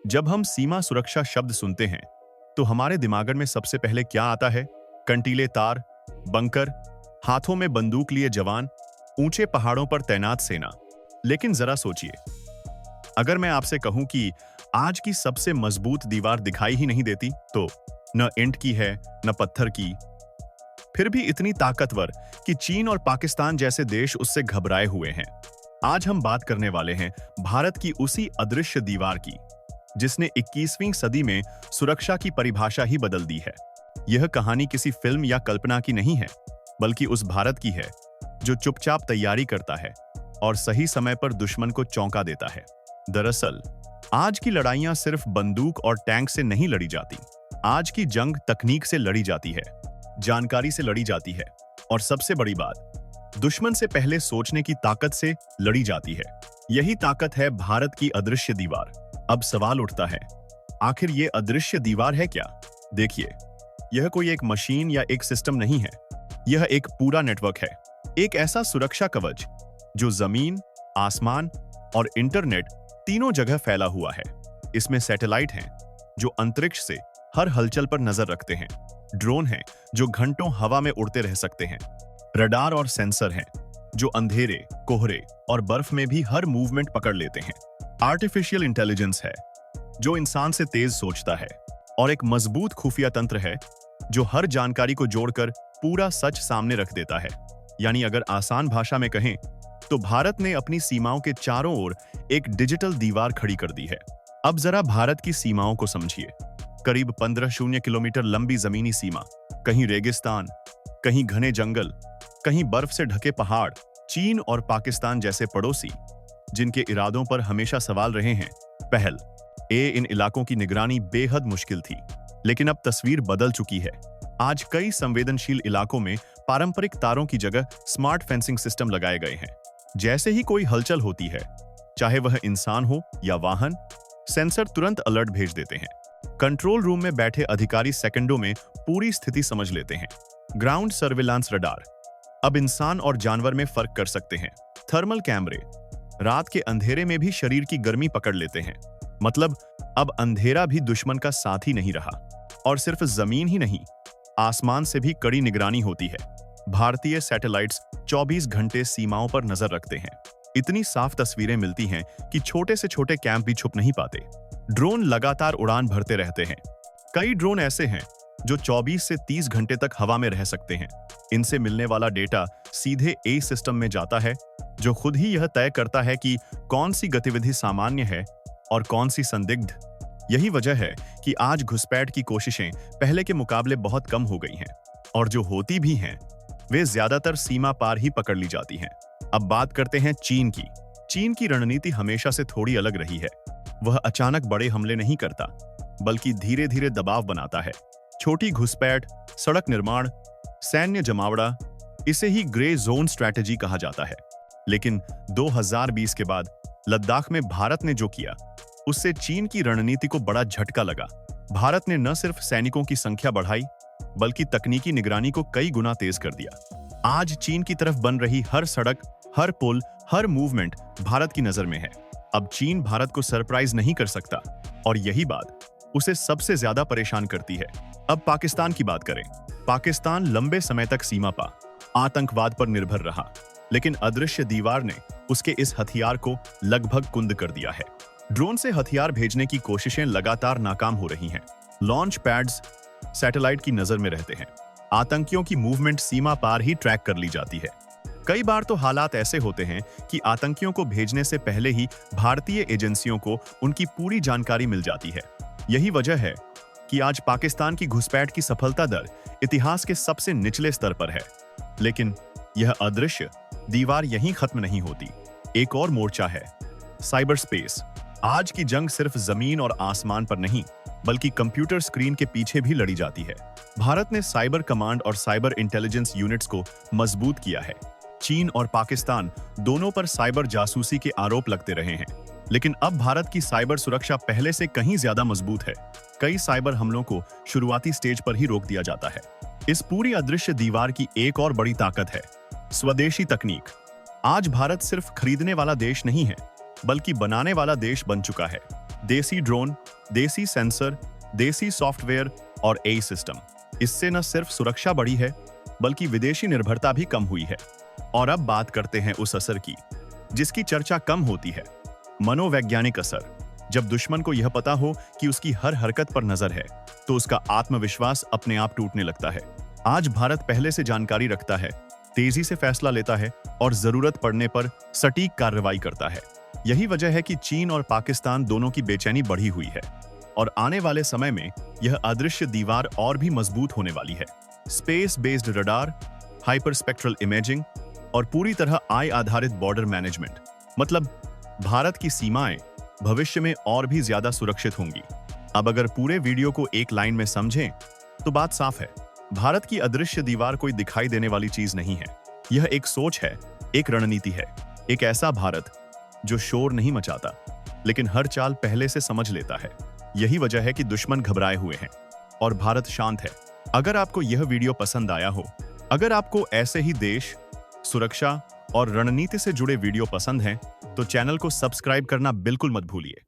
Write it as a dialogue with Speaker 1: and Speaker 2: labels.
Speaker 1: जब हम सीमा सुरक्षा शब्द सुनते हैं तो हमारे दिमाग में सबसे पहले क्या आता है? कंटीले तार, बंकर, हाथों में बंदूक लिए जवान, ऊंचे पहाड़ों पर तैनात सेना। लेकिन जरा सोचिए, अगर मैं आपसे कहूं कि आज की सबसे मजबूत दीवार दिखाई ही नहीं देती, तो न ईंट की है न पत्थर की, फिर भी इतनी ताकतवर कि चीन और पाकिस्तान जैसे देश उससे घबराए हुए हैं। आज हम बात करने वाले हैं भारत की उसी अदृश्य दीवार की, जिसने 21वीं सदी में सुरक्षा की परिभाषा ही बदल दी है। यह कहानी किसी फिल्म या कल्पना की नहीं है, बल्कि उस भारत की है जो चुपचाप तैयारी करता है और सही समय पर दुश्मन को चौंका देता है। दरअसल आज की लड़ाइयां सिर्फ बंदूक और टैंक से नहीं लड़ी जाती। आज की जंग तकनीक से लड़ी जाती है, जानकारी से लड़ी जाती है, और सबसे बड़ी बात, दुश्मन से पहले सोचने की ताकत से लड़ी जाती है। यही ताकत है भारत की अदृश्य दीवार। अब सवाल उठता है, आखिर ये अदृश्य दीवार है क्या? देखिए, यह कोई एक मशीन या एक सिस्टम नहीं है, यह एक पूरा नेटवर्क है। एक ऐसा सुरक्षा कवच जो जमीन, आसमान और इंटरनेट तीनों जगह फैला हुआ है। इसमें सैटेलाइट हैं जो अंतरिक्ष से हर हलचल पर नजर रखते हैं, ड्रोन हैं जो घंटों हवा में उड़ते रह सकते हैं, रडार और सेंसर हैं जो अंधेरे, कोहरे और बर्फ में भी हर मूवमेंट पकड़ लेते हैं। आर्टिफिशियल इंटेलिजेंस है जो इंसान से तेज सोचता है, और एक मजबूत खुफिया तंत्र है जो हर जानकारी को जोड़कर पूरा सच सामने रख देता है। यानी अगर आसान भाषा में कहें तो भारत ने अपनी सीमाओं के चारों ओर एक डिजिटल दीवार खड़ी कर दी है। अब जरा भारत की सीमाओं को समझिए। करीब 15,000 किलोमीटर लंबी जमीनी सीमा, कहीं रेगिस्तान, कहीं घने जंगल, कहीं बर्फ से ढके पहाड़। चीन और पाकिस्तान जैसे पड़ोसी जिनके इरादों पर हमेशा सवाल रहे हैं। पहल इन इलाकों की निगरानी बेहद मुश्किल थी, लेकिन अब तस्वीर बदल चुकी है। आज कई संवेदनशील इलाकों में पारंपरिक तारों की जगह स्मार्ट फेंसिंग सिस्टम लगाए गए हैं। जैसे ही कोई हलचल होती है, चाहे वह इंसान हो या वाहन, सेंसर तुरंत अलर्ट भेज देते हैं। कंट्रोल रूम में बैठे अधिकारी सेकंडों में पूरी स्थिति समझ लेते हैं। ग्राउंड सर्विलांस रडार अब इंसान और जानवर में फर्क कर सकते हैं। थर्मल कैमरे रात के अंधेरे में भी शरीर की गर्मी पकड़ लेते हैं। मतलब अब अंधेरा भी दुश्मन का साथी नहीं रहा। और सिर्फ जमीन ही नहीं, आसमान से भी कड़ी निगरानी होती है। भारतीय सैटेलाइट्स 24 घंटे सीमाओं पर नजर रखते हैं। इतनी साफ तस्वीरें मिलती हैं कि छोटे से छोटे कैंप भी छुप नहीं पाते। ड्रोन लगातार उड़ान भरते रहते हैं। कई ड्रोन ऐसे हैं जो 24 से 30 घंटे तक हवा में रह सकते हैं। इनसे मिलने वाला डेटा सीधे ए सिस्टम में जाता है, जो खुद ही यह तय करता है कि कौन सी गतिविधि सामान्य है और कौन सी संदिग्ध। यही वजह है कि आज घुसपैठ की कोशिशें पहले के मुकाबले बहुत कम हो गई हैं, और जो होती भी हैं वे ज्यादातर सीमा पार ही पकड़ ली जाती हैं। अब बात करते हैं चीन की। चीन की रणनीति हमेशा से थोड़ी अलग रही है। वह अचानक बड़े हमले नहीं करता, बल्कि धीरे धीरे दबाव बनाता है। छोटी घुसपैठ, सड़क निर्माण, सैन्य जमावड़ा, इसे ही ग्रे जोन स्ट्रैटेजी कहा जाता है। लेकिन 2020 के बाद लद्दाख में भारत ने जो किया, उससे चीन की रणनीति को बड़ा झटका लगा। भारत ने न सिर्फ सैनिकों की संख्या बढ़ाई, बल्कि तकनीकी निगरानी को कई गुना तेज कर दिया। आज चीन की तरफ बन रही हर सड़क, हर पुल, हर मूवमेंट भारत की नजर में है। अब चीन भारत को सरप्राइज नहीं कर सकता, और यही बात उसे सबसे ज्यादा परेशान करती है। अब पाकिस्तान की बात करें। पाकिस्तान लंबे समय तक सीमा पर आतंकवाद पर निर्भर रहा, लेकिन अदृश्य दीवार ने उसके इस हथियार को लगभग कुंद कर दिया है। ड्रोन से हथियार भेजने की कोशिशें लगातार नाकाम हो रही हैं। लॉन्च पैड्स सैटेलाइट की नजर में रहते हैं। आतंकियों की मूवमेंट सीमा पार ही ट्रैक कर ली जाती है। कई बार तो हालात ऐसे होते हैं कि आतंकियों को भेजने से पहले ही भारतीय एजेंसियों को उनकी पूरी जानकारी मिल जाती है। यही वजह है कि आज पाकिस्तान की घुसपैठ की सफलता दर इतिहास के सबसे निचले स्तर पर है। लेकिन यह अदृश्य दीवार यहीं खत्म नहीं होती। एक और मोर्चा है साइबर स्पेस। आज की जंग सिर्फ जमीन और आसमान पर नहीं, बल्कि कंप्यूटर स्क्रीन के पीछे भी लड़ी जाती है। भारत ने साइबर कमांड और साइबर इंटेलिजेंस यूनिट्स को मजबूत किया है। चीन और पाकिस्तान दोनों पर साइबर जासूसी के आरोप लगते रहे हैं, लेकिन अब भारत की साइबर सुरक्षा पहले से कहीं ज्यादा मजबूत है। कई साइबर हमलों को शुरुआती स्टेज पर ही रोक दिया जाता है। इस पूरी अदृश्य दीवार की एक और बड़ी ताकत है स्वदेशी तकनीक। आज भारत सिर्फ खरीदने वाला देश नहीं है, बल्कि बनाने वाला देश बन चुका है। देसी ड्रोन, देसी सेंसर, देसी सॉफ्टवेयर और एआई सिस्टम। इससे न सिर्फ सुरक्षा बढ़ी है, बल्कि विदेशी निर्भरता भी कम हुई है। और अब बात करते हैं उस असर की, जिसकी चर्चा कम होती है, मनोवैज्ञानिक असर। जब दुश्मन को यह पता हो कि उसकी हर हरकत पर नजर है, तो उसका आत्मविश्वास अपने आप टूटने लगता है। आज भारत पहले से जानकारी रखता है, तेजी से फैसला लेता है और जरूरत पड़ने पर सटीक कार्रवाई करता है। यही वजह है कि चीन और पाकिस्तान दोनों की बेचैनी बढ़ी हुई है और आने वाले समय में यह अदृश्य दीवार और भी मजबूत होने वाली है। Space based radar, hyper spectral imaging और पूरी तरह आई आधारित बॉर्डर मैनेजमेंट, मतलब भारत की सीमाएं भविष्य में और भी ज्यादा सुरक्षित होंगी। अब अगर पूरे वीडियो को एक लाइन में समझें तो बात साफ है, भारत की अदृश्य दीवार कोई दिखाई देने वाली चीज नहीं है। यह एक सोच है, एक रणनीति है, एक ऐसा भारत जो शोर नहीं मचाता, लेकिन हर चाल पहले से समझ लेता है। यही वजह है कि दुश्मन घबराए हुए हैं और भारत शांत है। अगर आपको यह वीडियो पसंद आया हो, अगर आपको ऐसे ही देश, सुरक्षा और रणनीति से जुड़े वीडियो पसंद हैं, तो चैनल को सब्सक्राइब करना बिल्कुल मत भूलिए।